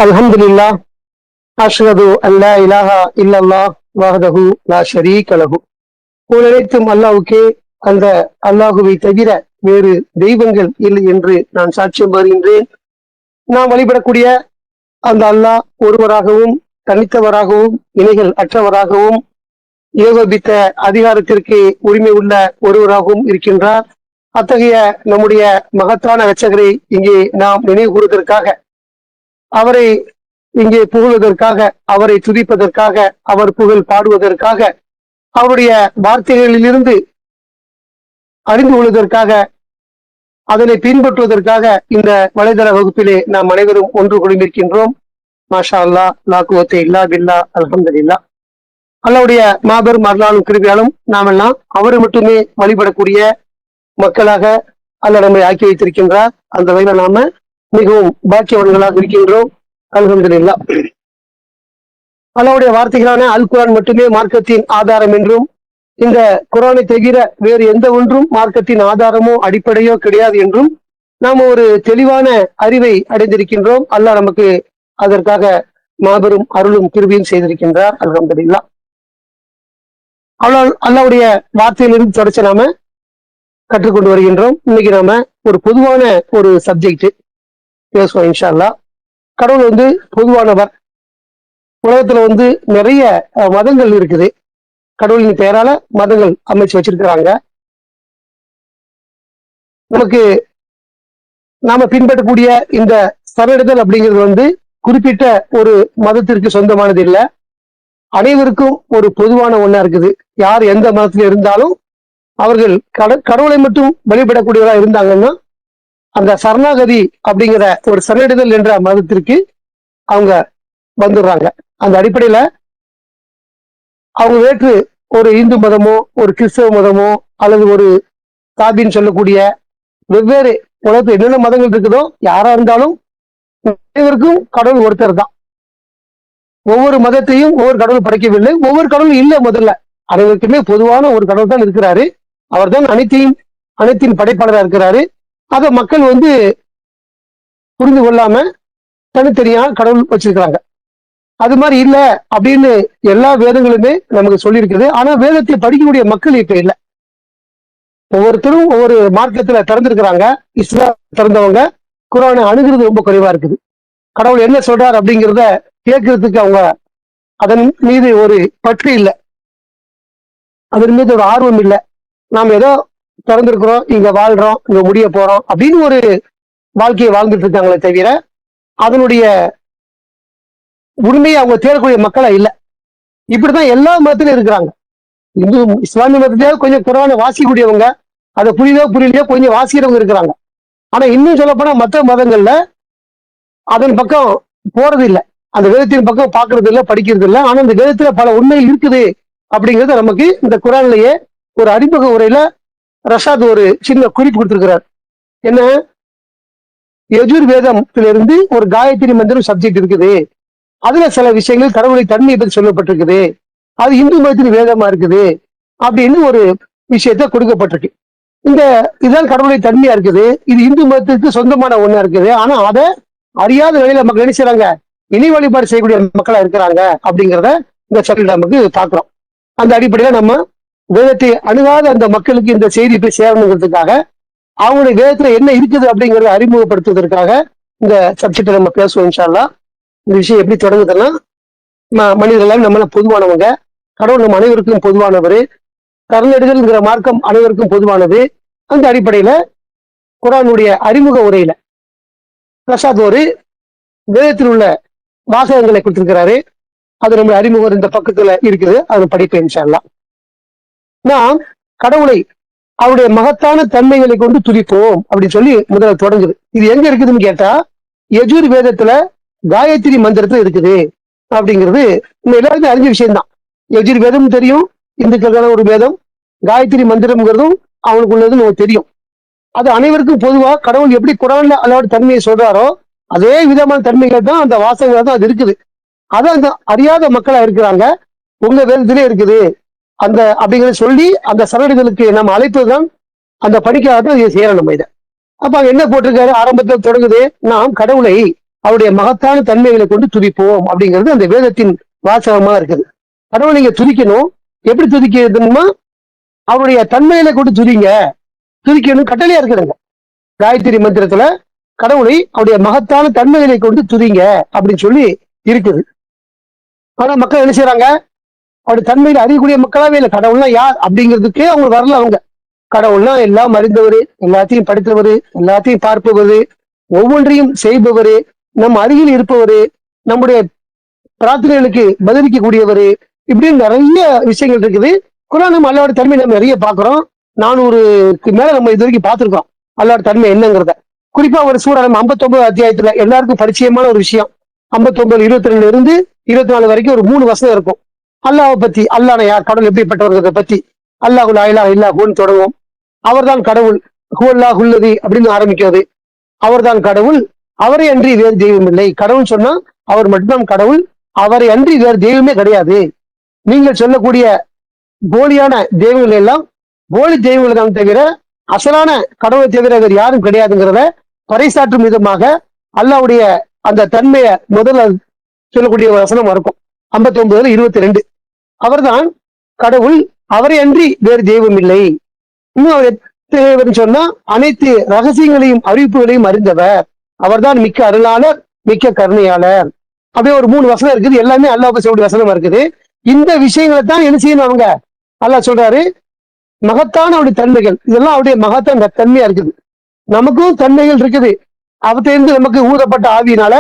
அல்ஹம்துலில்லாஹ் அஷ்ஹது அல்லா இலாஹா இல்லல்லாஹ் வஹ்தஹு லா ஷரீக லஹு. புகழனைத்தும் அல்லாஹ்வுக்கே. அந்த அல்லாஹுவை தவிர வேறு தெய்வங்கள் இல்லை என்று நான் சாட்சியம் பகர்கின்றேன். நாம் வழிபடக்கூடிய அந்த அல்லாஹ் ஒருவராகவும் தனித்தவராகவும் இணைகள் அற்றவராகவும் ஏகோபித்த அதிகாரத்திற்கு உரிமை உள்ள ஒருவராகவும் இருக்கின்றார். அத்தகைய நம்முடைய மகத்தான இரட்சகரை இங்கே நாம் நினைவு கூறுவதற்காக, அவரை இங்கே புகழ்வதற்காக, அவரை துதிப்பதற்காக, அவர் புகழ் பாடுவதற்காக, அவருடைய வார்த்தைகளிலிருந்து அறிந்து கொள்வதற்காக, அதனை பின்பற்றுவதற்காக இந்த வலைதள வகுப்பிலே நாம் அனைவரும் ஒன்று கூடியிருக்கின்றோம். மாஷா அல்லா, லா குவத்த இல்லா பில்லா, அல்ஹம்துலில்லாஹ். அல்லாஹ்வுடைய மாபெரும் அருளாலும் கிருபையாலும் நாம் எல்லாம் அவரை மட்டுமே வழிபடக்கூடிய மக்களாக அல்லாஹ் நம்மை ஆக்கி வைத்திருக்கின்றார். அந்த வகையில் நாம மிகவும் பாக்கியவன்களாக இருக்கின்றோம். அல்ஹம்துலில்லாஹ். அல்லாஹ்வுடைய வார்த்தைகளான அல் குர்ஆன் மட்டுமே மார்க்கத்தின் ஆதாரம் என்றும், இந்த குர்ஆனை தவிர வேறு எந்த ஒன்றும் மார்க்கத்தின் ஆதாரமோ அடிப்படையோ கிடையாது என்றும் நாம் ஒரு தெளிவான அறிவை அடைந்திருக்கின்றோம். அல்லாஹ் நமக்கு அதற்காக மாபெரும் அருளும் கிருபையும் செய்திருக்கின்றார். அல்ஹம்துலில்லாஹ். அல்லாஹ்வுடைய வார்த்தையிலிருந்து தொடர்ச்சி நாம கற்றுக்கொண்டு வருகின்றோம். இன்னைக்கு நாம ஒரு பொதுவான ஒரு சப்ஜெக்ட் பேசுவோம் இன்ஷா அல்லாஹ். கடவுள் பொதுவானவர். உலகத்துல நிறைய மதங்கள் இருக்குது. கடவுளின் பெயரால மதங்கள் அமைச்சு வச்சிருக்கிறாங்க. நமக்கு நாம பின்பற்றக்கூடிய இந்த சரணடைதல் அப்படிங்கிறது குறிப்பிட்ட ஒரு மதத்திற்கு சொந்தமானது இல்லை. அனைவருக்கும் ஒரு பொதுவான ஒண்ணா இருக்குது. யார் எந்த மதத்துல இருந்தாலும் அவர்கள் கடவுளை மட்டும் வழிபடக்கூடியவரா இருந்தாங்கன்னா அந்த சரணாகதி அப்படிங்கிற ஒரு சரணடைதல் என்ற மதத்திற்கு அவங்க வந்துடுறாங்க. அந்த அடிப்படையில அவங்க வேற்று ஒரு இந்து மதமோ ஒரு கிறிஸ்தவ மதமோ அல்லது ஒரு சாபின்னு சொல்லக்கூடிய வெவ்வேறு உலகத்தில் என்னென்ன மதங்கள் இருக்குதோ யாரா இருந்தாலும் அனைவருக்கும் கடவுள் ஒருத்தர் தான். ஒவ்வொரு மதத்தையும் ஒவ்வொரு கடவுள் படைக்கவில்லை, ஒவ்வொரு கடவுளும் இல்லை. முதல்ல அனைவருக்குமே பொதுவான ஒரு கடவுள் தான் இருக்கிறாரு. அவர் தான் அனைத்தின் படைப்பாளராக இருக்கிறாரு. அதை மக்கள் புரிந்து கொள்ளாம தனித்தனியா கடவுள் வச்சிருக்கிறாங்க. அது மாதிரி இல்ல அப்படின்னு எல்லா வேதங்களுமே நமக்கு சொல்லியிருக்குது. ஆனா வேதத்தை படிக்கக்கூடிய மக்கள் இப்ப இல்லை. ஒவ்வொருத்தரும் ஒவ்வொரு மார்க்கத்துல திறந்திருக்கிறாங்க. இஸ்லாம் திறந்தவங்க குர்ஆனை அணுகிறது ரொம்ப குறைவா இருக்குது. கடவுள் என்ன சொல்றார் அப்படிங்கிறத கேட்கறதுக்கு அவங்க அதன் மீது ஒரு பற்று இல்லை, அதன் மீது ஒரு ஆர்வம் இல்லை. நாம் ஏதோ திறந்திருக்கிறோம், இங்க வாழ்றோம், இங்க முடிய போறோம் அப்படின்னு ஒரு வாழ்க்கையை வாழ்ந்துட்டு இருக்காங்களே தவிர அதனுடைய உண்மையை அவங்க தேடக்கூடிய மக்களா இல்லை. இப்படிதான் எல்லா மதத்திலும் இருக்கிறாங்க. இந்து இஸ்லாமிய மதத்திலேயே கொஞ்சம் குர்ஆனை வாசிக்கக்கூடியவங்க, அதை புரியலையோ கொஞ்சம் வாசிக்கிறவங்க இருக்கிறாங்க. ஆனா இன்னும் சொல்ல போனா மற்ற மதங்கள்ல அதன் பக்கம் போறது இல்லை, அந்த வேதத்தின் பக்கம் பாக்குறது இல்லை, படிக்கிறது இல்லை. ஆனா இந்த வேதத்துல பல உண்மைகள் இருக்குது அப்படிங்கிறது நமக்கு இந்த குர்ஆன்லயே ஒரு அறிமுக உரையில ரஷாத் ஒரு சின்ன குறிப்பு கொடுத்திருக்கிறார். என்ன, யஜுர் வேதத்திலிருந்து ஒரு காயத்ரி மந்திரம் சப்ஜெக்ட் இருக்குது. அதுல சில விஷயங்கள் கடவுளை தன்மையை பற்றி சொல்லப்பட்டிருக்குது. அது இந்து மதத்தின் வேதமா இருக்குது அப்படின்னு ஒரு விஷயத்த கொடுக்கப்பட்டிருக்கு. இதுதான் கடவுளை தன்மையா இருக்குது. இது இந்து மதத்துக்கு சொந்தமான ஒண்ணா இருக்குது. ஆனா அதை அறியாத நிலையில மக்கள் என்ன செய்யறாங்க, இணை வழிபாடு செய்யக்கூடிய மக்களா இருக்கிறாங்க அப்படிங்கிறத இந்த சொல்ல நமக்கு பாக்குறோம். அந்த அடிப்படையில நம்ம வேதத்தை அணுகாத அந்த மக்களுக்கு இந்த செய்தி போய் சேரணுங்கிறதுக்காக, அவங்களுடைய வேதத்துல என்ன இருக்குது அப்படிங்கிறத அறிமுகப்படுத்துவதற்காக இந்த சப்ஜெக்டை நம்ம பேசுவோம் இன்ஷா அல்லாஹ். இந்த விஷயம் எப்படி தொடங்குதுன்னா, மனிதர்கள் நம்மள பொதுவானவங்க, கடவுள் நம்ம அனைவருக்கும் பொதுவானவர், சரணடைதல்ங்கிற மார்க்கம் அனைவருக்கும் பொதுவானது. அந்த அடிப்படையில குர்ஆனுடைய அறிமுக உரையில பிரசாத் ஒரு வேதத்தில் உள்ள வாசகங்களை கொடுத்திருக்கிறாரு. அது நம்ம அறிமுகம் இந்த பக்கத்துல இருக்குது, அது படிப்பேன் இன்ஷா அல்லாஹ். நாம் கடவுளை அவருடைய மகத்தான தன்மைகளை கொண்டு துதிப்போம் அப்படின்னு சொல்லி முதல்ல தொடங்குது. இது எங்க இருக்குதுன்னு கேட்டா யஜுர் வேதத்துல காயத்ரி மந்திரத்துல இருக்குது அப்படிங்கிறது நம்ம எல்லாருமே அறிஞ்ச விஷயம்தான். யஜுர் வேதம் தெரியும், இந்துக்களுக்கான ஒரு வேதம். காயத்ரி மந்திரம்ங்கிறதும் அவனுக்கு உள்ளதுன்னு நமக்கு தெரியும். அது அனைவருக்கும் பொதுவா கடவுள் எப்படி குர்ஆன்ல அல்லாஹ்வுடைய தன்மையை சொல்றாரோ அதே விதமான தன்மைகள் தான் அந்த வாசகங்கள் தான் அது இருக்குது. அது அந்த அறியாத மக்களா இருக்கிறாங்க. உங்க வேதத்திலே இருக்குது அந்த அப்படிங்கிறத சொல்லி அந்த சரணடைதலுக்கு நம்ம அழைப்பதுதான் அந்த படிக்காதான் இதை செய்யறோம் நம்ம. இதை அப்ப அங்க என்ன போட்டிருக்காரு, ஆரம்பத்தில் தொடங்குது, நாம் கடவுளை அவருடைய மகத்தான தன்மைகளை கொண்டு துதிப்போம் அப்படிங்கிறது அந்த வேதத்தின் வாசகமா இருக்குது. கடவுளை நீங்க துதிக்கணும். எப்படி துதிக்கணுமா? அவருடைய தன்மைகளை கொண்டு துதிக்கணும் கட்டளையா இருக்கிறாங்க. காயத்ரி மந்திரத்துல கடவுளை அவருடைய மகத்தான தன்மைகளை கொண்டு துதிங்க அப்படின்னு சொல்லி இருக்குது. ஆனா மக்கள் என்ன செய்யறாங்க? அவருடைய தன்மையில அறியக்கூடிய மக்களாவே இல்லை. கடவுள்னா யார் அப்படிங்கிறதுக்கே அவங்க வரல. அவங்க கடவுள்னா எல்லாம் அறிந்தவர், எல்லாத்தையும் படித்தவர், எல்லாத்தையும் பார்ப்பவர், ஒவ்வொன்றையும் செய்பவர், நம் அருகில் இருப்பவர், நம்முடைய பிரார்த்தனைகளுக்கு பதிலளிக்க கூடியவர், இப்படின்னு நிறைய விஷயங்கள் இருக்குது. குரான் நம்ம அல்லாவோட தன்மை நம்ம நிறைய பாக்குறோம். 400க்கு மேல நம்ம இது வரைக்கும் பார்த்திருக்கோம் அல்லாவோட தன்மை என்னங்கிறத. குறிப்பா ஒரு சூறா நம்ம 59 அத்தியாயத்துல எல்லாருக்கும் பரிச்சயமான ஒரு விஷயம். 59 22 இருந்து 24 வரைக்கும் ஒரு 3 வசனம் இருக்கும். அல்லாவை பத்தி, அல்லாஹ் யார், கடவுள் எப்படிப்பட்டவர்களை பத்தி. அல்லாஹு லா இலாஹ இல்லா ஹுன்னு தொடங்கும். அவர்தான் கடவுள், ஹுவல்லாஹு அல்லதி அப்படின்னு ஆரம்பிக்கிறது. அவர்தான் கடவுள், அவரை அன்றி வேறு தெய்வம் இல்லை. கடவுள் சொன்னா அவர் மட்டும்தான் கடவுள், அவரை அன்றி வேறு தெய்வமே கிடையாது. நீங்கள் சொல்லக்கூடிய போலியான தெய்வங்கள் எல்லாம் போலி தெய்வங்கள் தான் தவிர அசலான கடவுளை தவிர வேறு யாரும் கிடையாதுங்கிறத பறைசாற்றும் விதமாக அல்லாவுடைய அந்த தன்மையை முதல்ல சொல்லக்கூடிய வசனம் இருக்கும். 59 22. அவர்தான் கடவுள், அவரை அன்றி வேறு தெய்வம் இல்லை. இன்னும் அவர் சொன்னா அனைத்து ரகசியங்களையும் அறிவிப்புகளையும் அறிந்தவர். அவர்தான் மிக்க அருளாளர், மிக்க கருணையாளர். அப்படியே ஒரு 3 வசனம் இருக்குது. எல்லாமே அல்லாஹ் சொல்லக்கூடிய வசனமா இருக்குது. இந்த விஷயங்களை தான் என்ன செய்யணும்? அவங்க அல்லாஹ் சொல்றாரு மகத்தான அவருடைய தன்மைகள், இதெல்லாம் அவருடைய மகத்தான தன்மையா இருக்குது. நமக்கும் தன்மைகள் இருக்குது. அவற்றிலிருந்து நமக்கு ஊதப்பட்ட ஆவியினால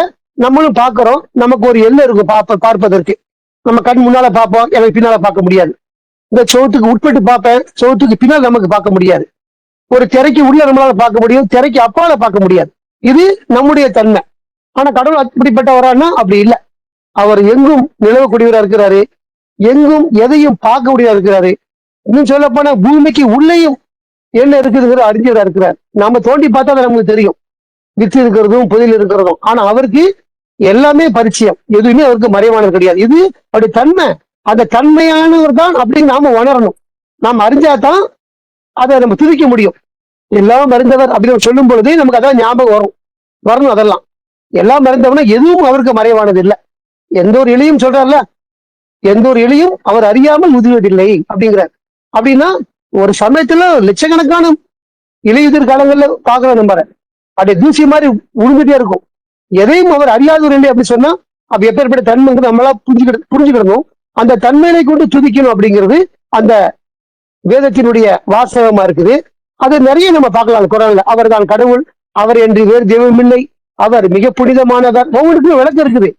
நம்மளும் பார்க்கிறோம். நமக்கு ஒரு எல்லை இருக்கும் பார்ப்பதற்கு. நம்ம கண் முன்னால பார்ப்போம், எனக்கு பின்னால பார்க்க முடியாது. இந்த சோத்துக்கு உட்பட்டு பார்ப்பேன், சோத்துக்கு பின்னால் நமக்கு பார்க்க முடியாது. ஒரு திரைக்கு உள்ள நம்மளால பார்க்க முடியும், திரைக்கு அப்பால பார்க்க முடியாது. இது நம்முடைய தன்மை. ஆனா கடவுள் அப்படிப்பட்டவரானா அப்படி இல்லை. அவர் எங்கும் நிலவக்கூடியவரா இருக்கிறாரு, எங்கும் எதையும் பார்க்கக்கூடியவரா இருக்கிறாரு. இன்னும் சொல்ல போனா பூமிக்கு உள்ளேயும் என்ன இருக்குதுங்கிற அறிஞரா இருக்கிறார். நாம தோண்டி பார்த்தா நமக்கு தெரியும் வித்து இருக்கிறதும் புதில் இருக்கிறதும். ஆனா அவருக்கு எல்லாமே பரிச்சயம், எதுவுமே அவருக்கு மறைவானது கிடையாது. இது அவருடைய தன்மை. அந்த தன்மையானவர் தான் அப்படின்னு நாம உணரணும். நாம் அறிஞ்சாதான் அதை நம்ம துதிக்க முடியும். எல்லாம் அறிந்தவர் அப்படின்னு சொல்லும் பொழுது நமக்கு அதான் ஞாபகம் வரணும். அதெல்லாம் எல்லாம் அறிந்தவனா எதுவும் அவருக்கு மறைவானது இல்லை. எந்த ஒரு இலையும் சொல்றாருல, எந்த ஒரு இலையும் அவர் அறியாமல் உதிர்வதில்லை அப்படிங்கிறார். அப்படின்னா ஒரு சமயத்துல லட்சக்கணக்கான இலையுதிர் காலங்கள்ல பாக்குறோம் நம்ம. அப்படியே தூசி மாதிரி உழுந்துட்டே இருக்கும். எதையும் அவர் அறியாதவர் இல்லை அப்படி சொன்னா அப்ப எப்பேற்பட்ட தன்மைங்கிறது நம்மளா புரிஞ்சுக்கிடணும். அந்த தன்மையை கொண்டு துதிக்கணும் அப்படிங்கிறது அந்த வேதத்தினுடைய வாசகமா இருக்குது. அது நிறைய நம்ம பார்க்கலாம் குரான்ல. அவர் தான் கடவுள், அவர் என்று வேறு தெய்வம் இல்லை, அவர் மிக புனிதமானவர். ஒவ்வொருக்கும் விளக்கம் இருக்குது.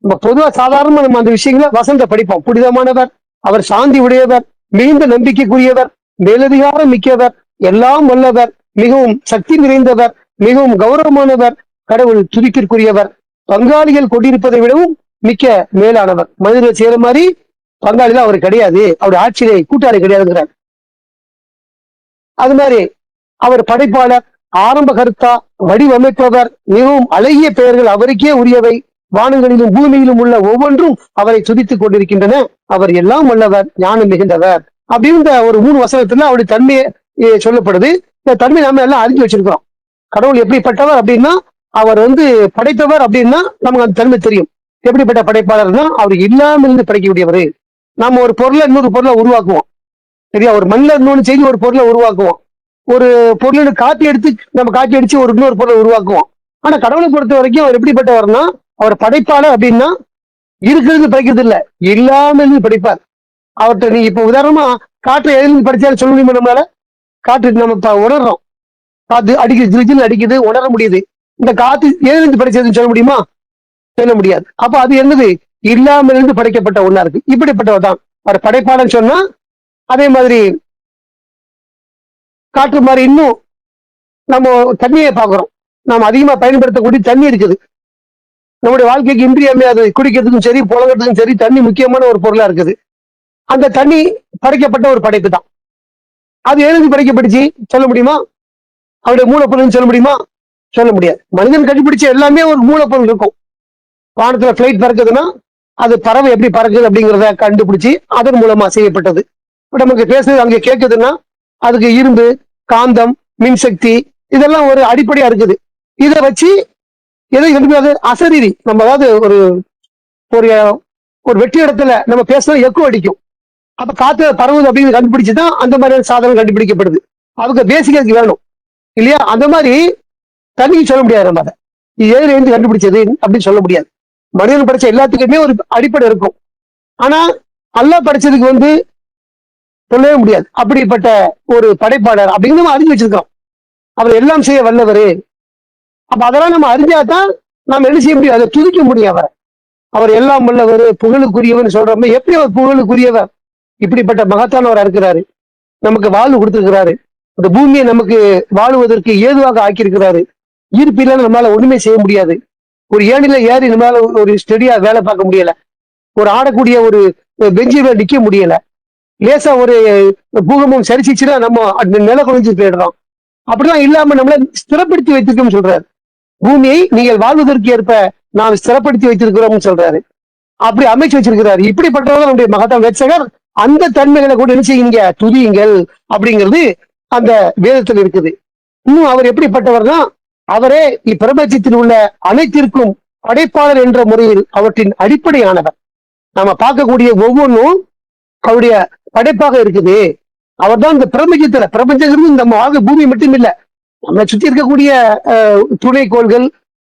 நம்ம பொதுவா சாதாரணமா நம்ம அந்த விஷயங்களை வசந்த படிப்போம். புனிதமானவர், அவர் சாந்தி உடையவர், மிகுந்த நம்பிக்கைக்குரியவர், மேலதிகாரம் மிக்கவர், எல்லாம் வல்லவர், மிகவும் சக்தி நிறைந்தவர், மிகவும் கௌரவமானவர், கடவுள் துதிப்பிற்குரியவர், பங்காளிகள் கொண்டிருப்பதை விடவும் மிக்க மேலானவர். மனிதர்கள் செய்யற மாதிரி பங்காளிதான் அவர் கிடையாது, அவருடைய ஆட்சியை கூட்டாளி கிடையாதுங்கிறார். அது மாதிரி அவர் படைப்பாளர், ஆரம்ப கர்த்தா, வடிவமைப்பவர், மிகவும் அழகிய பெயர்கள் அவருக்கே உரியவை, வானங்களிலும் பூமியிலும் உள்ள ஒவ்வொன்றும் அவரை துதித்துக் கொண்டிருக்கின்றன, அவர் எல்லாம் வல்லவர், ஞானம் மிகுந்தவர் அப்படின்னு ஒரு 3 வசனத்துல அவருடைய தன்மையை சொல்லப்படுது. இந்த தன்மை நாம எல்லாம் அறிஞ்சு வச்சிருக்கிறோம். கடவுள் எப்படிப்பட்டவர் அப்படின்னா அவர் படைத்தவர் அப்படின்னா நமக்கு அந்த தன்மை தெரியும். எப்படிப்பட்ட படைப்பாளர்னா அவர் இல்லாமல் இருந்து படைக்கக்கூடியவர். நாம ஒரு பொருளை இன்னொரு பொருளை உருவாக்குவோம், சரியா? ஒரு மண்ணில் இன்னொன்று செய்து ஒரு பொருளை உருவாக்குவோம். ஒரு பொருளை காப்பி எடுத்து நம்ம காப்பி அடிச்சு ஒரு இன்னொரு பொருளை உருவாக்குவோம். ஆனா கடவுளை பொறுத்த வரைக்கும் அவர் எப்படிப்பட்டவர்னா அவர் படைப்பாளர் அப்படின்னா இருக்கிறது படைக்கிறது இல்லை, இல்லாமல் படைப்பார். அவர்கிட்ட நீங்க இப்ப உதாரணமா காற்றை எழுந்து படிச்சாலும் சொல்ல முடியுமா? நம்மளால காற்று நம்ம உணர்றோம், காத்து அடிக்குது, ஜில் அடிக்குது, உணர முடியுது. இந்த காத்து எழுந்து படிச்சதுன்னு சொல்ல முடியுமா? சொல்ல முடியாது. அப்ப அது என்னது? இல்லாமல் இருந்து படைக்கப்பட்ட ஒண்ணா இருக்கு. இப்படிப்பட்டவர் தான் அவர் படைப்பாளர் சொன்னா. அதே மாதிரி காற்று மாதிரி இன்னும் நம்ம தண்ணியை பார்க்கிறோம். நாம் அதிகமா பயன்படுத்தக்கூடிய தண்ணி இருக்குது. நம்முடைய வாழ்க்கைக்கு இன்றியமையாது, குடிக்கிறதுக்கும் சரி புழங்கிறதுக்கும் சரி தண்ணி முக்கியமான ஒரு பொருளா இருக்குது. அந்த தண்ணி படைக்கப்பட்ட ஒரு படைப்பு தான். அது எழுதி படைக்கப்பட்டுச்சு சொல்ல முடியுமா? அவருடைய மூலப்பொருள்னு சொல்ல முடியுமா? சொல்ல முடியாது. மனிதன் கண்டுபிடிச்ச எல்லாமே ஒரு மூலப்பொருள் இருக்கும். வானத்துல பிளைட் பறக்குதுன்னா அது பறவை எப்படி பறக்குது அப்படிங்கிறத கண்டுபிடிச்சு அதன் மூலமா செய்யப்பட்டது. நமக்கு பேசுறது அங்கே கேட்குதுன்னா அதுக்கு இரும்பு, காந்தம், மின்சக்தி இதெல்லாம் ஒரு அடிப்படையா இருக்குது. இதை வச்சு எதை கண்டுபிடிக்காது? அசரீரி. நம்ம அதாவது ஒரு ஒரு ஒரு வெற்றி இடத்துல நம்ம பேசுறது எக்கோ அடிக்கும். அப்ப காத்து பரவுது அப்படின்னு கண்டுபிடிச்சுதான் அந்த மாதிரியான சாதனம் கண்டுபிடிக்கப்படுது. அவங்க பேசிக்கிறதுக்கு வேணும் இல்லையா? அந்த மாதிரி தண்ணிக்கு சொல்ல முடியாது. நம்ம அதை இது எதுல இருந்து கண்டுபிடிச்சது அப்படின்னு சொல்ல முடியாது. மனிதன் படிச்ச எல்லாத்துக்குமே ஒரு அடிப்படை இருக்கும். ஆனா அல்லாஹ் படிச்சதுக்கு சொல்லவே முடியாது. அப்படிப்பட்ட ஒரு படைப்பாளர் அப்படின்னு நம்ம அறிஞ்சு வச்சிருக்கோம். அவர் எல்லாம் செய்ய வல்லவரு. அப்ப அதெல்லாம் நம்ம அறிஞ்சாதான் நம்ம என்ன செய்ய முடியும்? அதை துதிக்க முடியும். அவர் எல்லாம் வல்லவர், புகழுக்குரியவர் சொல்றோம். எப்படி அவர் புகழுக்குரியவர்? இப்படிப்பட்ட மகத்தானவரா இருக்கிறாரு. நமக்கு வாழ்வு கொடுத்திருக்கிறாரு. இந்த பூமியை நமக்கு வாழுவதற்கு ஏதுவாக ஆக்கியிருக்கிறாரு. ஈர்ப்பில நம்மளால ஒண்ணுமே செய்ய முடியாது. ஒரு ஏணில ஏறி நம்மளால ஒரு ஸ்டெடியா வேலை பார்க்க முடியல. ஒரு ஆடக்கூடிய ஒரு பெஞ்சில நிக்க முடியல. லேசா ஒரு பூகம்பம் சரிச்சிச்சுன்னா நம்ம நில குறைஞ்சு போயிடுறோம். அப்படிலாம் இல்லாம நம்மள ஸ்திரப்படுத்தி வைத்திருக்கோம்னு சொல்றாரு. பூமியை நீங்கள் வாழ்வதற்கு ஏற்ப நாம் ஸ்திரப்படுத்தி வைத்திருக்கிறோம்னு சொல்றாரு. அப்படி அமைச்சு வச்சிருக்கிறாரு. இப்படிப்பட்டவங்க நம்முடைய மகத்தான வேட்சகர். அந்த தன்மைகளை கூட என்ன செய்யுங்க? துதியுங்கள் அப்படிங்கிறது அந்த வேதத்தில் இருக்குது. இன்னும் அவர் எப்படிப்பட்டவர்னா, அவரே இப்பிரபஞ்சத்தில் உள்ள அனைத்திற்கும் படைப்பாளர் என்ற முறையில் அவற்றின் அடிப்படையானவர். நம்ம பார்க்கக்கூடிய ஒவ்வொன்றும் அவருடைய படைப்பாக இருக்குது. அவர் தான் இந்த பிரபஞ்சங்கிறது நம்ம வாழ்க்கை பூமி மட்டும் இல்ல, நம்ம சுத்தி இருக்கக்கூடிய துணைக்கோள்கள்,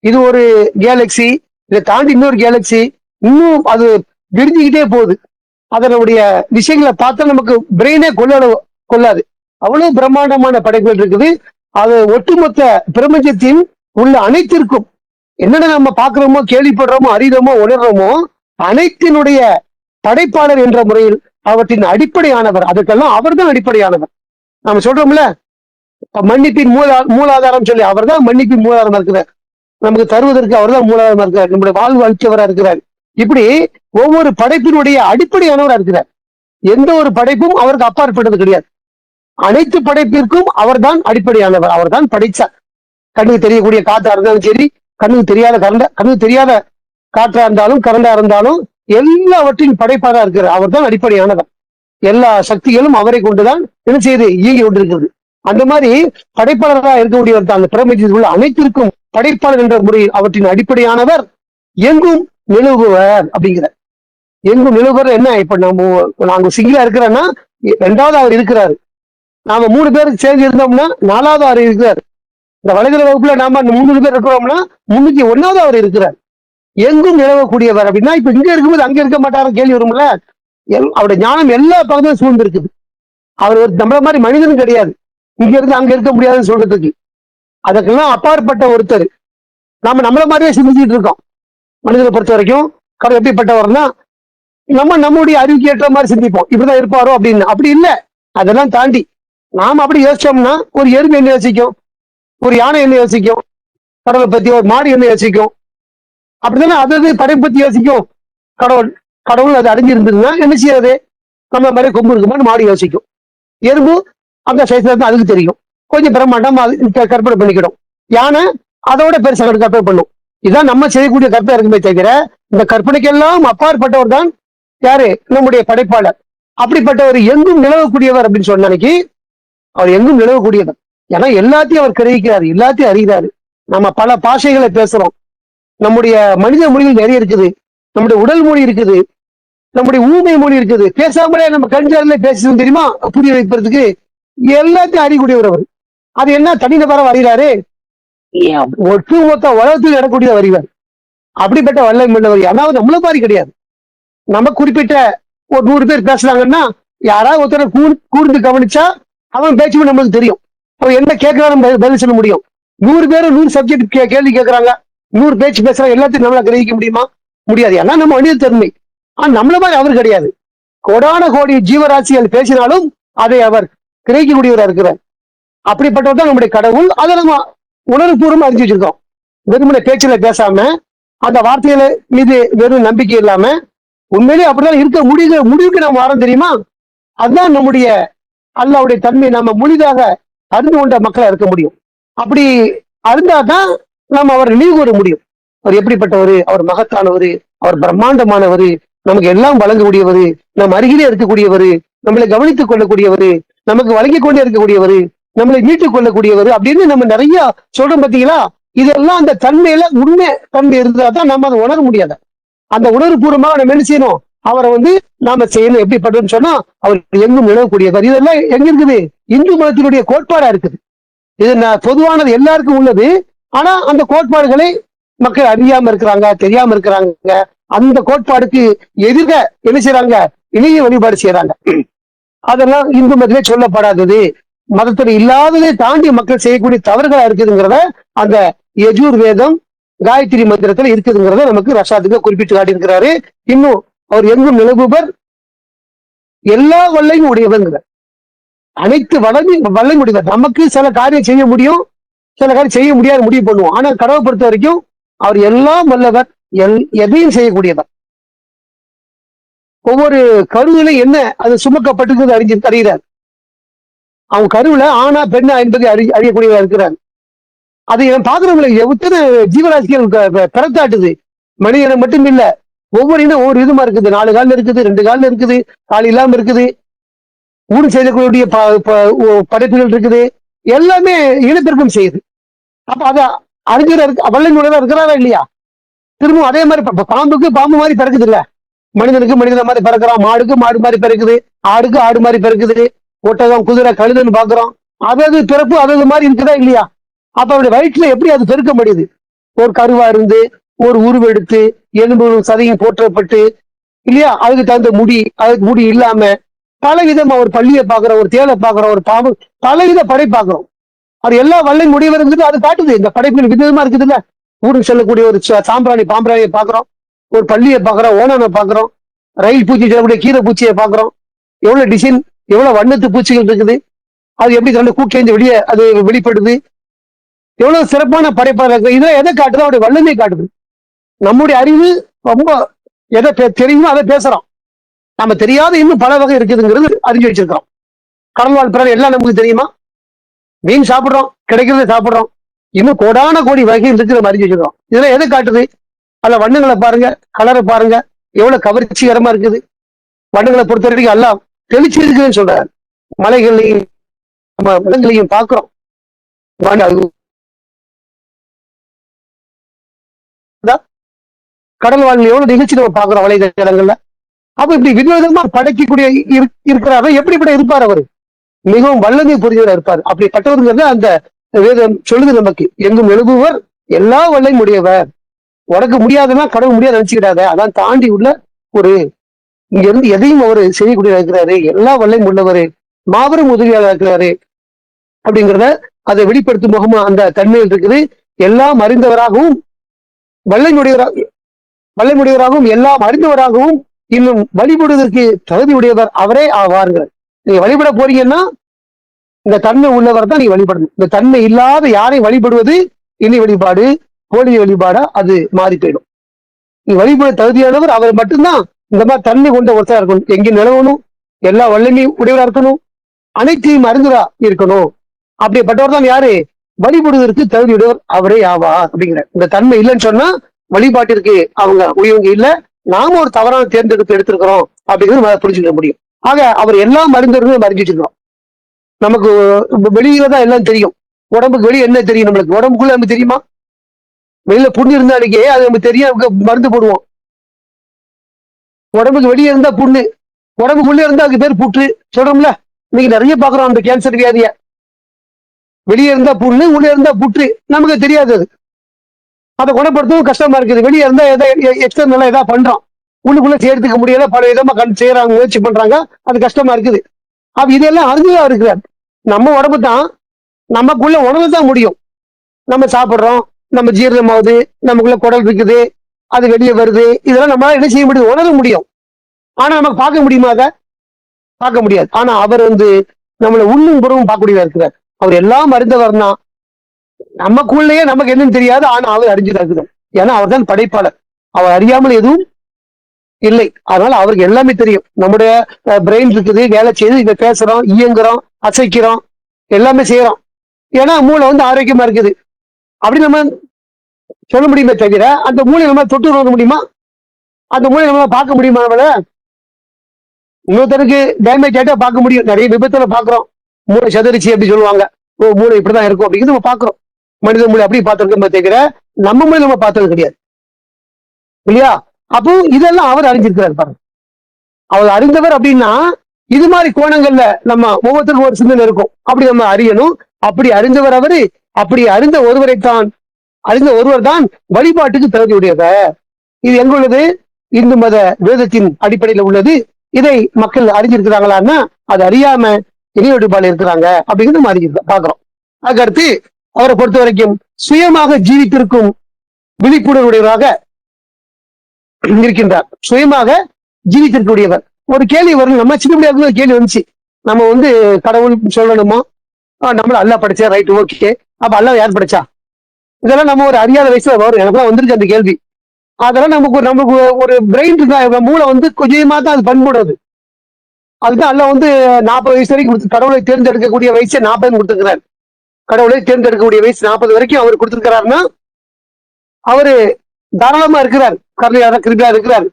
இது ஒரு கேலக்சி, இதை தாண்டி இன்னொரு கேலக்சி, இன்னும் அது விரிஞ்சுக்கிட்டே போகுது. அதனுடைய விஷயங்களை பார்த்தா நமக்கு பிரெயினே கொள்ளாது. அவ்வளவு பிரம்மாண்டமான படைப்புகள் இருக்குது. அது ஒட்டுமொத்த பிரபஞ்சத்தின் உள்ள அனைத்திற்கும் என்னென்ன நம்ம பார்க்கிறோமோ, கேள்விப்படுறோமோ, அறிகிறோமோ, உணர்றோமோ அனைத்தினுடைய படைப்பாளர் என்ற முறையில் அவற்றின் அடிப்படையானவர். அதுக்கெல்லாம் அவர் தான் அடிப்படையானவர். நம்ம சொல்றோம்ல, மன்னிப்பின் மூலாதாரம் சொல்லி அவர் தான் மன்னிப்பின் மூலாதாரம் இருக்கிறார். நமக்கு தருவதற்கு அவர் தான் மூலாதாரமா இருக்கிறார். நம்முடைய வாழ்வு அளித்தவரா இருக்கிறார். இப்படி ஒவ்வொரு படைப்பினுடைய அடிப்படையானவரா இருக்கிறார். எந்த ஒரு படைப்பும் அவருக்கு அப்பாற்பட்டது கிடையாது. அனைத்து படைப்பிற்கும் அவர் தான் அடிப்படையானவர். அவர் தான் படைச்சார். கண்ணுக்கு தெரியக்கூடிய காற்றா இருந்தாலும் சரி, கண்ணுக்கு தெரியாத காற்றா இருந்தாலும் கரண்டா இருந்தாலும் எல்லாவற்றையும் படைப்பாக இருக்கிறார். அவர் தான் அடிப்படையானவர். எல்லா சக்திகளும் அவரை கொண்டுதான் என்ன செய்து இயங்கி கொண்டிருக்கிறது. அந்த மாதிரி படைப்பாளராக இருக்கக்கூடியவர் தான். அந்த பிரபஞ்சத்தில் உள்ள அனைத்திற்கும் படைப்பாளர் என்ற முறையில் அவற்றின் அடிப்படையானவர். எங்கும் நிலவுவர் அப்படிங்கிறார். எங்கும் நிலவுவர் என்ன? இப்ப நாங்க சிங்கிளா இருக்கிறோன்னா ரெண்டாவது அவர் இருக்கிறாரு. நாம 3 பேருக்கு சேர்ந்து இருந்தோம்னா 4வது அவர் இருக்கிறார். இந்த வளைகுற வகுப்புல நாம 300 பேர் இருக்கிறோம்னா 301வது அவர் இருக்கிறார். எங்கும் நிலவக்கூடியவர் அப்படின்னா, இப்ப இங்க இருக்கும்போது அங்க இருக்க மாட்டாரு கேள்வி வரும்ல. அவருடைய ஞானம் எல்லா பக்கமும் சூழ்ந்து இருக்குது. அவர் ஒரு நம்மள மாதிரி மனிதனும் கிடையாது. இங்க இருந்து அங்க இருக்க முடியாதுன்னு சொல்றதுக்கு அதுக்கெல்லாம் அப்பாற்பட்ட ஒருத்தர். நாம நம்மள மாதிரியே சிந்திச்சுட்டு இருக்கோம். மனிதனை பொறுத்த வரைக்கும் கடவுள் எப்படிப்பட்டவர்னா, நம்முடைய அறிவுக்கு ஏற்ற மாதிரி சிந்திப்போம். இப்படிதான் இருப்பாரோ அப்படின்னு. அப்படி இல்லை. அதெல்லாம் தாண்டி நாம அப்படி யோசிச்சோம்னா, ஒரு எறும்பு என்ன யோசிக்கும், ஒரு யானை என்ன யோசிக்கும், கடவுளை பத்தி ஒரு மாடு என்ன யோசிக்கும். அப்படித்தானே அதாவது படைப்பு பத்தி யோசிக்கும். கடவுள் அது அடைஞ்சிருந்ததுன்னா என்ன செய்யாது? நம்ம மாதிரி கொம்பு இருக்குமான்னு மாடு யோசிக்கும். எறும்பு அந்த சைஸ்ல இருந்து அதுக்கு தெரியும். கொஞ்சம் பிரம்மாண்டம் கற்பனை பண்ணிக்கிடும். யானை அதோட பெருசா கற்பனை பண்ணும். இதுதான் நம்ம செய்யக்கூடிய கற்பனை இருக்குமே தவிர, இந்த கற்பனைக்கெல்லாம் அப்பாற்பட்டவர் தான் யாரு? நம்முடைய படைப்பாளர். அப்படிப்பட்டவர் எங்கும் நிலவக்கூடியவர் அப்படின்னு சொன்ன அன்னைக்கு அவர் எங்கும் நிலவக்கூடியவர். ஏன்னா எல்லாத்தையும் அவர் கிரகிக்கிறாரு, எல்லாத்தையும் அறிகிறாரு. நம்ம பல பாஷைகளை பேசுறோம். நம்முடைய மனித மொழிகள் நிறைய இருக்குது. நம்முடைய உடல் மொழி இருக்குது, நம்முடைய ஊமை மொழி இருக்குது. பேசாமலே நம்ம கஞ்சாரில பேசணும் தெரியுமா? புரிய வைப்பதற்கு எல்லாத்தையும் அறியக்கூடியவர் அவர். அது என்ன தனிநபராக அறிகிறாரு? ஒட்டுமொத்த உலகத்தில் நடக்கூடிய அறிவார். அப்படிப்பட்ட வல்லமை உள்ளவர். ஆனால் நம்மள மாதிரி கிடையாது. நம்ம குறிப்பிட்ட ஒரு 100 பேர் பேசுறாங்கன்னா, யாராவது ஒருத்தரை கூர்ந்து கவனிச்சா அவன் பேச்சு நம்மளுக்கு தெரியும். அவன் என்ன கேட்கிறான்னு பதில் சொல்ல முடியும். 100 பேரும் 100 சப்ஜெக்ட் கேள்வி கேட்கறாங்க, 100 பேச்சு பேசுறாங்க, எல்லாத்தையும் நம்மள கிரகிக்க முடியுமா? முடியாது. ஏன்னா நம்ம மனித தன்மை. ஆனா நம்மள மாதிரி அவர் கிடையாது. கோடான கோடி ஜீவராசிகள் பேசினாலும் அதை அவர் கிரகிக்கக்கூடியவராக இருக்கிறார். அப்படிப்பட்டவர் தான் நம்முடைய கடவுள். அதை நம்ம உணர்வுபூர்வமா அறிஞ்சு வச்சிருக்கோம். வெறுமனை பேச்சுல பேசாம, அந்த வார்த்தைகளை மீது வெறும் நம்பிக்கை இல்லாம, உண்மையிலேயே அப்படிதான் இருக்க முடிவுக்கு நம்ம வரோம் தெரியுமா? அதுதான் நம்முடைய அல்லாஹ்வுடைய தன்மை. நம்ம முழுதாக அறிந்து கொண்ட மக்களா இருக்க முடியும். அப்படி அறிந்தாதான் நம்ம அவர் நினைவு கூற முடியும். அவர் எப்படிப்பட்டவர்? அவர் மகத்தானவர், அவர் பிரம்மாண்டமானவர், நமக்கு எல்லாம் வழங்கக்கூடியவர், நம் அருகிலே இருக்கக்கூடியவர், நம்மளை கவனித்துக் கொள்ளக்கூடியவர், நமக்கு வழங்கி கொண்டே இருக்கக்கூடியவர், நம்மளை மீட்டுக் கொள்ளக்கூடியவர் அப்படின்னு நம்ம நிறைய சொல்றோம். பார்த்தீங்களா? இதெல்லாம் அந்த தன்மையில உண்மை தன்மை இருந்தா தான் நம்ம அதை உணர முடியாது. அந்த உணர்வுபூர்வமாக நம்ம என்ன செய்யணும், அவரை நாம செய்யணும். எப்படிப்பட்டதுன்னு சொன்னா அவர் எங்கும் நிலவக்கூடியவர். இதெல்லாம் எங்க இருக்குது? இந்து மதத்தினுடைய கோட்பாடா இருக்குது. இது பொதுவானது, எல்லாருக்கும் உள்ளது. ஆனா அந்த கோட்பாடுகளை மக்கள் அறியாம இருக்கிறாங்க, தெரியாம இருக்கிறாங்க. அந்த கோட்பாடுக்கு எதிர்க என்ன செய்யறாங்க? இணைய வழிபாடு செய்யறாங்க. அதெல்லாம் இந்து மதத்திலே சொல்லப்படாதது, மதத்துல இல்லாததை தாண்டி மக்கள் செய்யக்கூடிய தவறுகளா இருக்குதுங்கிறத அந்த யஜூர் வேதம் காயத்ரி மந்திரத்துல இருக்குதுங்கிறத நமக்கு ரசாத்துக்கு குறிப்பிட்டு காட்டியிருக்கிறாரு. இன்னும் அவர் எங்கும் நிலவுபவர், எல்லா வல்லையும் உடையவங்கிற, அனைத்து வல்லையும் உடையவர். நமக்கு சில காரியம் செய்ய முடியும், சில காரியம் செய்ய முடியாது முடிவு பண்ணுவோம். ஆனா கடவுளை பொறுத்த வரைக்கும் அவர் எல்லாம் வல்லவர், எதையும் செய்யக்கூடியவர். ஒவ்வொரு கருவில என்ன அது சுமக்கப்பட்டிருக்கிறது அறிகிறார். அவங்க கருவில ஆனா பெண்ணா என்பதை அறியக்கூடியவா இருக்கிறார். அது என் பாக்குறவங்களை எத்தனை ஜீவராசிகள் பிறத்தாட்டுது. மனிதனை மட்டும் இல்ல, ஒவ்வொரு இனம் ஒவ்வொரு விதமா இருக்குது. 4 காலில் இருக்குது, 2 காலில் இருக்குது, கால் இல்லாம இருக்குது, ஊடு செய்யக்கூடிய படைப்புகள் இருக்குது. எல்லாமே இனப்பெருக்கம் செய்யுது. அப்ப அத அறிஞர் வல்லையுடன் இருக்கிறாரா இல்லையா? திரும்பவும் அதே மாதிரி பாம்புக்கு பாம்பு மாதிரி பிறக்குது இல்ல, மனிதனுக்கு மனிதன மாதிரி பிறக்கிறான், மாடுக்கு மாடு மாதிரி பிறக்குது, ஆடுக்கு ஆடு மாதிரி பிறக்குது, ஒட்டகம் குதிரை கழுதுன்னு பாக்குறோம். அதாவது பிறப்பு அதாவது மாதிரி இருக்குதா இல்லையா? அப்ப அவருடைய வயிற்றுல எப்படி அது பெருக்க முடியுது? ஒரு கருவா இருந்து ஒரு உருவெடுத்து எலும்பும் சதையும் போற்றப்பட்டு இல்லையா, அதுக்கு தகுந்த முடி, அதுக்கு முடி இல்லாம பலவிதமா ஒரு பள்ளியை பாக்குறோம், ஒரு தேலை பாக்குறோம், ஒரு பாம்பு, பலவித படை பாக்குறோம். அது எல்லா வல்லை முடிவர் இருக்குது. அது காட்டுது இந்த படைப்புகள் விதமா இருக்குது இல்ல. ஊருக்கு செல்லக்கூடிய ஒரு பாம்பிராணியை பாக்குறோம், ஒரு பள்ளியை பாக்குறோம், ஓனனை பாக்குறோம், ரயில் பூச்சி செல்லக்கூடிய கீரை பூச்சியை பாக்குறோம். எவ்வளவு டிசைன், எவ்வளவு வண்ணத்து பூச்சிகள் இருக்குது. அது எப்படி தன்னை கூக்கேந்து வெளியே அது வெளிப்படுது. எவ்வளவு சிறப்பான படைப்பாக இருக்கு. இதை எதை காட்டுது? அவருடைய வல்லமை காட்டுது. நம்முடைய அறிவு ரொம்ப எதை தெரியுமோ அதை பேசுறோம். நம்ம தெரியாத இன்னும் பல வகை இருக்குதுங்கிறது அறிஞ்சு வச்சிருக்கிறோம். கடல் வாழ் பிறகு எல்லாம் நமக்கு தெரியுமா? மீன் சாப்பிடுறோம், கிடைக்கிறத சாப்பிடுறோம், இன்னும் கோடான கோடி வகைகள் இருக்கு நம்ம அறிஞ்சு வச்சிருக்கோம். இதெல்லாம் எதை காட்டுது? அதுல வண்ணங்களை பாருங்க, கலரை பாருங்க, எவ்வளவு கவர்ச்சிகரமா இருக்குது. வண்ணங்களை பொறுத்த வரைக்கும் எல்லாம் தெளிச்சு இருக்குதுன்னு சொல்றாரு. மலைகளையும் நம்ம விலங்குகளையும் பார்க்கிறோம். கடல் வாழ்ல எவ்வளவு நிகழ்ச்சி நம்ம பாக்குறோம் வலைதளங்கள்ல. அப்ப இப்படி விதவிதமா படைக்கக்கூடிய இருக்கிறாரு. எப்படிப்பட்ட இருப்பார் அவரு? மிகவும் வல்லமை புரிஞ்சவராக இருப்பார். அப்படி பட்டவருங்கிறது அந்த வேதம் சொல்லுது நமக்கு. எங்கும் எழுபுவர், எல்லா வல்லையும் உடையவர். உனக்கு முடியாதுன்னா கடவுள் முடியாது நினைச்சுக்கிடாத. அதான் தாண்டி உள்ள ஒரு இங்க இருந்து எதையும் அவரு செய்யக்கூடிய இருக்கிறாரு. எல்லா வல்லையும் உள்ளவரு, மாபெரும் உதவியாளர் இருக்கிறாரு அப்படிங்கிறத அதை வெளிப்படுத்தும் முகமா அந்த தன்மையில் இருக்குது. எல்லாம் அறிந்தவராகவும் வல்லைமுடையவராகவும் எல்லாம் அறிந்தவராகவும் இன்னும் வழிபடுவதற்கு தகுதி உடையவர் அவரே ஆவார்கள். நீங்க வழிபட போறீங்கன்னா இந்த தன்மை உள்ளவர் தான் நீங்க வழிபடணும். இந்த தன்மை இல்லாத யாரை வழிபடுவது இணை வழிபாடு, போலி வழிபாடா அது மாறி போயிடும். நீ வழிபட தகுதியானவர் அவர் மட்டும்தான் இந்த மாதிரி தன்மை கொண்ட ஒருத்தரா இருக்கணும். எங்கேயும் நிலவணும், எல்லா வல்லமையும் உடையவரா இருக்கணும், அனைத்தையும் அறிந்தரா இருக்கணும். அப்படிப்பட்டவர் தான் யாரு? வழிபடுவதற்கு தகுதியுடையவர் அவரே ஆவார் அப்படிங்கிற இந்த தன்மை இல்லைன்னு சொன்னா வழிபாட்டிற்கு அவங்க உரியவங்க இல்ல, நாம ஒரு தவறான தேர்ந்தெடுப்பு எடுத்திருக்கிறோம் அப்படிங்கிறது புரிஞ்சுக்க முடியும். ஆக அவர் எல்லாம் அறிந்தவர்கள் அறிஞ்சு வச்சிருக்கிறோம். நமக்கு வெளியில தான் எல்லாம் தெரியும். உடம்புக்கு வெளியே என்ன தெரியும்? நம்மளுக்கு உடம்புக்குள்ள நமக்கு தெரியுமா? வெளியில புண்ணு இருந்தா அன்னைக்கு அது நமக்கு தெரியும், மருந்து போடுவோம். உடம்புக்கு வெளியே இருந்தா புண்ணு, உடம்புக்குள்ளே இருந்தா அதுக்கு பேர் புற்று சொல்றோம்ல. இன்னைக்கு நிறைய பாக்குறோம் அந்த கேன்சர் வியாதிய. வெளியே இருந்தா புண்ணு, உள்ளே இருந்தா புற்று, நமக்கு தெரியாது. அது அதை குணப்படுத்தவும் கஷ்டமா இருக்குது. வெளியே இருந்தா எக்ஸ்டர்னலா ஏதாவது பண்றோம், உள்ளுக்குள்ள சேர்த்துக்க முடியல, பல விதமா செய்யறாங்க, முயற்சி பண்றாங்க, அது கஷ்டமா இருக்குது. அப்ப இதெல்லாம் அறிஞ்சுதான் இருக்கிறார். நம்ம உடம்பு தான் நமக்குள்ள உணவுதான் முடியும். நம்ம சாப்பிடுறோம், நம்ம ஜீரணமாவது, நமக்குள்ள குடல் இருக்குது, அது வெளியே வருது, இதெல்லாம் நம்மளால என்ன செய்ய முடியும்? உணர முடியும். ஆனா நமக்கு பார்க்க முடியுமா? அதை பார்க்க முடியாது. ஆனா அவர் நம்மளை உள்ளும் புறவும் பார்க்கக்கூடியதா இருக்கிறார். அவர் எல்லாம் அறிந்தவர்னா நமக்குள்ளேயே நமக்கு என்னன்னு தெரியாது, ஆனா அவர் அறிஞ்சுதான் இருக்கிறார். ஏன்னா அவர் தான் படைப்பாளர். அவர் அறியாமல் எதுவும் இல்லை. அதனால அவருக்கு எல்லாமே தெரியும். நம்முடைய பிரெயின் இருக்குது, வேலை செய்து இங்க பேசுறோம், இயங்குறோம், அசைக்கிறோம், எல்லாமே செய்யறோம். ஏன்னா மூளை ஆரோக்கியமா இருக்குது. அப்படி நம்ம சொல்ல முடியுமே தவிர அந்த மூளை நம்ம தொட்டு நோக்க முடியுமா? அந்த மூளை நம்ம பார்க்க முடியுமா? நம்மள இன்னொருத்தருக்கு டேமேஜ் ஆயிட்டா பார்க்க முடியும். நிறைய விபத்துல பாக்குறோம், மூளை சதுரிச்சு அப்படி சொல்லுவாங்க. ஓ, மூளை இப்படிதான் இருக்கும் அப்படிங்கிறது நம்ம பாக்குறோம். மனித மொழி அப்படி பார்த்திருக்கோம் தவிர நம்ம மொழி நம்ம பார்த்தது கிடையாது இல்லையா? அப்போ இதெல்லாம் அவர் அறிஞ்சிருக்கிறார் பாருங்க. அவர் அறிந்தவர் அப்படின்னா இது மாதிரி கோணங்கள்ல நம்ம ஒவ்வொருத்தருக்கும் ஒரு சிந்தனை இருக்கும். அப்படி நம்ம அறியணும். அப்படி அறிந்தவர் அவரு. அப்படி அறிந்த ஒருவர் தான் வழிபாட்டுக்கு தகுதியுடையவர். இது எங்க உள்ளது? இந்து மத வேதத்தின் அடிப்படையில் உள்ளது. இதை மக்கள் அறிஞ்சிருக்கிறாங்களான்னா அது அறியாம இணை வழிபாடு இருக்கிறாங்க அப்படிங்கிறது நம்ம அறிஞ்சிருக்க பாக்குறோம். அதுக்கடுத்து அவரை பொறுத்த வரைக்கும் சுயமாக ஜீவித்திருக்கும் விழிப்புணர்வுடையவராக இருக்கின்றார். சுயமாக ஜீவித்திருக்கக்கூடியவர். ஒரு கேள்வி வரும், நம்ம சின்ன முடியாது கேள்வி வந்துச்சு, நம்ம கடவுள் சொல்லணுமோ, நம்மள அல்லா படைச்சா, ரைட், ஓகே, அப்ப அல்லா யார் படைச்சா? இதெல்லாம் நம்ம ஒரு அறியாத வயசுல வரும். எனக்குலாம் வந்துருச்சு அந்த கேள்வி. அதெல்லாம் நமக்கு ஒரு பிரெயின் இருக்கா, மூளை கொஞ்சமா தான் அது பண்படுறது. அதுதான் அல்ல 40 வயசு வரைக்கும் கடவுளை தேர்ந்தெடுக்கக்கூடிய வயசு 40 கொடுத்துருக்கிறார். கடவுளை தேர்ந்தெடுக்கக்கூடிய வயசு 40 வரைக்கும் அவர் கொடுத்திருக்கிறாருன்னா அவரு தாராளமா இருக்கிறார், கிருபியா இருக்கிறார்.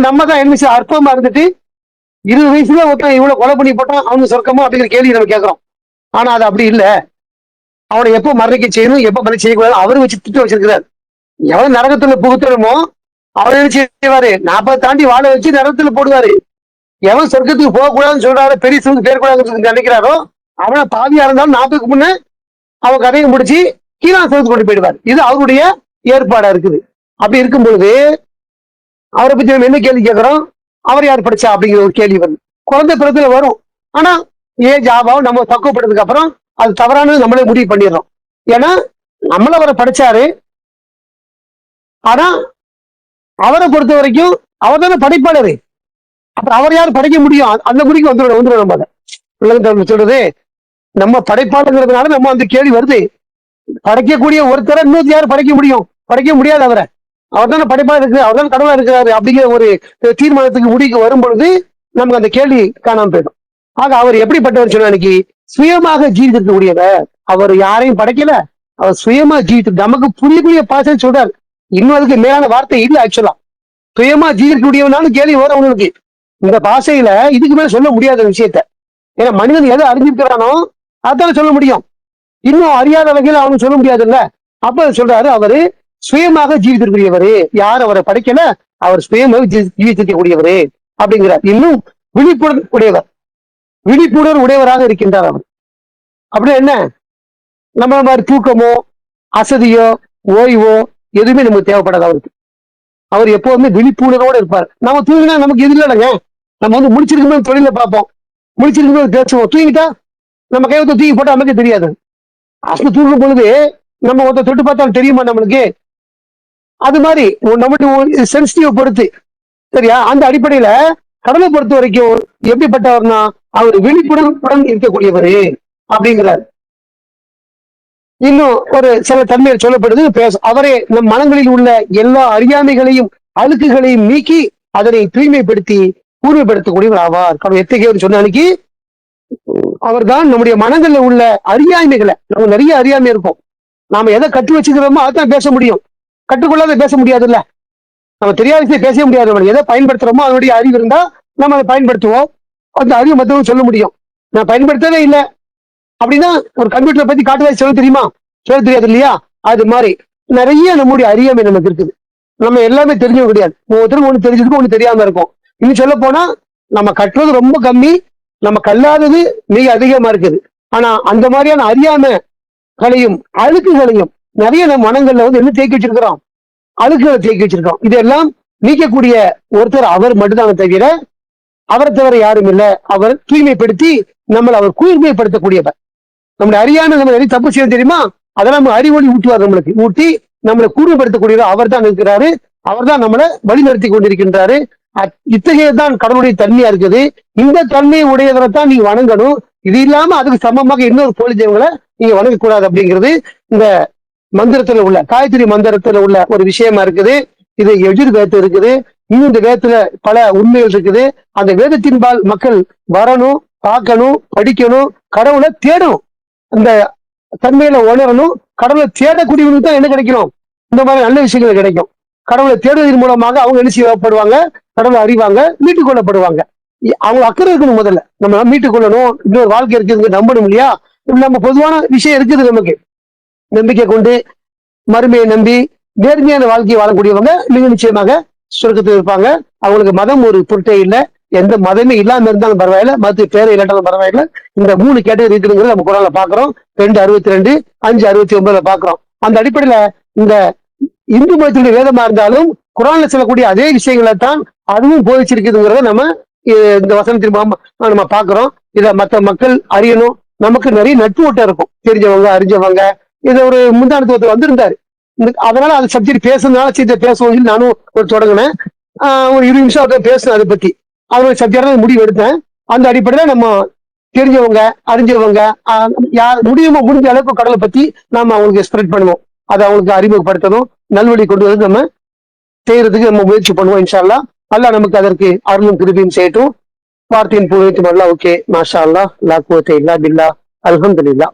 நம்ம தான் என்ன அற்பமா இருந்துட்டு 20 வயசுல ஒருத்தன் இவ்வளவு கொலை பண்ணி போட்டான், அவங்க சொர்க்கமா அப்படிங்கிற கேள்வி நம்ம கேட்கிறோம். ஆனா அது அப்படி இல்லை. அவனை எப்போ மரணிக்க செய்யணும், எப்ப மரணம் செய்யக்கூடாது அவரு வச்சு திட்டம் வச்சிருக்கிறார். எவன் நரகத்துல புகுத்தணுமோ அவர் என்ன செய்வாரு? 40 தாண்டி வாழ வச்சு நரகத்துல போடுவாரு. எவன் சொர்க்கத்துக்கு போகக்கூடாதுன்னு சொல்றாரு, பெரிய சொர்க்கு பேரக்கூடாதுன்னு நினைக்கிறாரோ அவனை பாவியா இருந்தாலும் 40க்கு முன்ன அவன் கதையை முடிச்சு கீழே சொர்க்கத்துக்கு கொண்டு போயிடுவார். இது அவருடைய ஏற்பாடா இருக்குது. அப்படி இருக்கும் பொழுது அவரை பத்தி நம்ம என்ன கேள்வி கேட்கிறோம்? அவர் யார் படிச்சா அப்படிங்கிற ஒரு கேள்வி வருது. குழந்தை பிறத்துல வரும். ஆனா ஏஜ் ஆபாவும் நம்ம பக்குவப்பட்டதுக்கு அப்புறம் அது தவறானது நம்மளே முடிவு பண்ணிடுறோம். ஏன்னா நம்மள அவரை படிச்சாரு. ஆனா அவரை பொறுத்த வரைக்கும் அவர் தானே படைப்பாளரு. அப்புறம் அவர் யாரும் படைக்க முடியும்? அந்த முடிக்கு வந்துடும் நம்ம சொல்றது. நம்ம படைப்பாளங்கிறதுனால நம்ம அந்த கேள்வி வருது. படைக்கக்கூடிய ஒருத்தரை இன்னொரு யாரும் படைக்க முடியும்? படைக்க முடியாது. அவர் தானே படைப்பாளர் இருக்கு, அவர் தான் கடவுளா இருக்கிறாரு அப்படிங்கிற ஒரு தீர்மானத்துக்கு முடிக்கு வரும் பொழுது நமக்கு அந்த கேள்வி காணாம போயிடும். ஆக அவர் எப்படிப்பட்டவர் சொன்னா, அன்னைக்கு சுயமாக ஜீவித்திருக்கக்கூடியவர். அவர் யாரையும் படைக்கல, அவர் சுயமா ஜீவித்து நமக்கு புரியக்கூடிய பாசை சொல்றாரு. இன்னும் அதுக்கு மேலான வார்த்தை இல்லை. ஆக்சுவலா சுயமா ஜீவிக்கக்கூடியவனாலும் கேள்வி வரும் அவங்களுக்கு. இந்த பாஷையில இதுக்கு மேல சொல்ல முடியாத விஷயத்த. ஏன்னா மனிதன் எதை அறிஞ்சிருக்கிறானோ அதான சொல்ல முடியும். இன்னும் அறியாத வகையில் அவனுக்கு சொல்ல முடியாதுல்ல. அப்ப சொல்றாரு அவரு சுயமாக ஜீவித்திருக்கக்கூடியவரு. யார் அவரை படைக்கல, அவர் சுயமாக ஜீவித்திருக்கக்கூடியவரு அப்படிங்கிறார். இன்னும் விழிப்புணர்வு உடையவராக இருக்கின்றார் அவர். அப்படின்னா என்ன? நம்ம மாதிரி தூக்கமோ அசதியோ ஓய்வோ எதுவுமே நமக்கு தேவைப்படாது அவருக்கு. அவர் எப்போதுமே விழிப்புணர்வோடு இருப்பார். நம்ம தூங்கினா நமக்கு எது இல்லைங்க. நம்ம முடிச்சிருக்கணும் தொழில பார்ப்போம், முடிச்சிருக்கணும் பேசுவோம். தூங்கிட்டா நம்ம கையத்தை தூக்கி போட்டா நமக்கு தெரியாது. அசல் தூங்கும் பொழுது நம்ம ஒருத்தர் தொட்டு பார்த்தாலும் தெரியுமா நம்மளுக்கு? அது மாதிரி நம்மளுடைய சென்சிட்டிவ் பொறுத்து, சரியா? அந்த அடிப்படையில கடவுளை பொறுத்த வரைக்கும் எப்படிப்பட்டவர்னா அவர் விழிப்புணர்வுடன் இருக்கக்கூடியவரு அப்படிங்கிறார். இன்னும் ஒரு சில தன்மைகள் சொல்லப்படுது. அவரே நம் மனங்களில் உள்ள எல்லா அறியாமைகளையும் அழுக்குகளையும் நீக்கி அதனை தூய்மைப்படுத்தி கூர்மைப்படுத்தக்கூடியவர் ஆவார். கடவுள் எத்தகையவர் சொன்ன அன்னைக்கு அவர் தான் நம்முடைய மனங்கள்ல உள்ள அறியாமைகளை, நம்ம நிறைய அறியாமை இருக்கும், நாம எதை கற்று வச்சுக்கிறோமோ அதான் பேச முடியும். கற்றுக்கொள்ளாத பேச முடியாது இல்ல. நம்ம தெரியாத விஷயம் பேச முடியாது. நம்ம எதை பயன்படுத்துறோமோ அதனுடைய அறிவு இருந்தா நம்ம அதை பயன்படுத்துவோம். அந்த அறிவு மற்றவங்க சொல்ல முடியும். நான் பயன்படுத்தவே இல்லை அப்படின்னா ஒரு கம்ப்யூட்டரை பத்தி காட்டுவாய் சொல்ல தெரியுமா? சொல்ல தெரியாது இல்லையா? அது மாதிரி நிறைய நம்முடைய அறியாமை நமக்கு இருக்குது. நம்ம எல்லாமே தெரிஞ்சவங்க கிடையாது. ஒவ்வொருத்தரும் ஒண்ணு தெரிஞ்சதுக்கும் ஒண்ணு தெரியாம இருக்கும். இன்னும் சொல்ல போனா நம்ம கட்டுறது ரொம்ப கம்மி, நம்ம கல்லாதது மிக அதிகமா இருக்குது. ஆனா அந்த மாதிரியான அறியாமைகளையும் அழுக்குகளையும் நிறைய நம்ம மனங்கள்ல என்ன தேக்கி வச்சிருக்கிறோம்? அழுக்குகளை தேக்கி வச்சிருக்கோம். இதெல்லாம் நீக்கக்கூடிய ஒருத்தர் அவர் மட்டும்தான் தவிர அவரை தவிர யாரும் இல்லை. அவர் தூய்மைப்படுத்தி நம்மளை அவர் கூர்மைப்படுத்தக்கூடியவர். நம்மளை அறியாம நம்ம நிறைய தப்பு செய்ய தெரியுமா? அதெல்லாம் நம்ம அறிவொளி ஊட்டுவார். நம்மளுக்கு ஊட்டி நம்மளை கூர்மைப்படுத்தக்கூடியவர் அவர் தான் இருக்கிறாரு. அவர் தான் நம்மளை வழிநடத்தி கொண்டிருக்கின்றாரு. இத்தகையதான் கடவுளுடைய தன்மையா இருக்குது. இந்த தன்மையை உடையவரைத்தான் நீங்க வணங்கணும். இது இல்லாம அதுக்கு சமமாக இன்னொரு போலி தெய்வங்களை நீங்க வணங்கக்கூடாது அப்படிங்கிறது இந்த மந்திரத்துல உள்ள காயத்ரி மந்திரத்துல உள்ள ஒரு விஷயமா இருக்குது. இது எஜுர் வேதம் இருக்குது. இன்னும் இந்த வேதத்துல பல உண்மைகள் இருக்குது. அந்த வேதத்தின்பால் மக்கள் வரணும், பார்க்கணும், படிக்கணும், கடவுளை தேடணும், அந்த தன்மையில உணரணும். கடவுளை தேடக்கூடியவங்களுக்கு தான் என்ன கிடைக்கணும்? இந்த மாதிரி நல்ல விஷயங்கள் கிடைக்கும். கடவுளை தேடுவதன் மூலமாக அவங்க என்ன செய்யப்படுவாங்க? கடவுளை அறிவாங்க, மீட்டுக் கொள்ளப்படுவாங்க. அவங்க அக்கறை இருக்கணும். முதல்ல நம்ம மீட்டுக் கொள்ளணும், இன்னொரு வாழ்க்கை இருக்குது நம்பணும் இல்லையா? நம்ம பொதுவான விஷயம் இருக்குது நமக்கு. நம்பிக்கை கொண்டு மறுமையை நம்பி நேர்மையான வாழ்க்கையை வாழக்கூடியவங்க மிக நிச்சயமாக சொர்க்கத்தில் இருப்பாங்க. அவங்களுக்கு மதம் ஒரு பொருட்டே இல்லை. எந்த மதமே இல்லாம இருந்தாலும் பரவாயில்ல, மதத்து பேரை இல்லாட்டாலும் பரவாயில்ல. இந்த 3 கேட்டகரி இருக்குங்கிறது நம்ம குரான்ல பாக்குறோம். 2:62, 5:69 பாக்குறோம். அந்த அடிப்படையில இந்த இந்து மதத்தினுடைய வேதமா இருந்தாலும் குரான்ல சொல்லக்கூடிய அதே விஷயங்களை தான் அதுவும் போதிச்சிருக்குதுங்கிறத நம்ம இந்த வசனத்தின் நம்ம பாக்குறோம். இத மற்ற மக்கள் அறியணும். நமக்கு நிறைய நட்பு வட்டம் இருக்கும், தெரிஞ்சவங்க அறிஞ்சவங்க. இதை ஒரு முந்தானத்துவத்தை வந்திருந்தாரு. அதனால அது சப்ஜெக்ட் பேசுறதுனால சரி பேசுவோம் நானும் ஒரு தொடங்கினேன். ஒரு 20 நிமிஷம் பேசுனேன் அதை பத்தி. அவருடைய சப்ஜெக்ட் முடிவு எடுத்தேன். அந்த அடிப்படையில நம்ம தெரிஞ்சவங்க அறிஞ்சவங்க யார் முடிஞ்ச அளவுக்கு கடலை பத்தி நாம அவங்களுக்கு ஸ்ப்ரெட் பண்ணுவோம். அதை அவங்களுக்கு அறிமுகப்படுத்தணும், நல்வழி கொண்டு வந்து நம்ம செய்யறதுக்கு நம்ம முயற்சி பண்ணுவோம். இன்ஷா அல்லாஹ். அல்லாஹ் நமக்கு அதற்கு அருளும் கிருபையும் செய்யட்டும். வார்த்தையின் பூர்வீகம் அல்லாஹ். ஓகே, மாஷா அல்லாஹ், லா குவத்த இல்லா பில்லா, அல்ஹம்துலில்லாஹ்.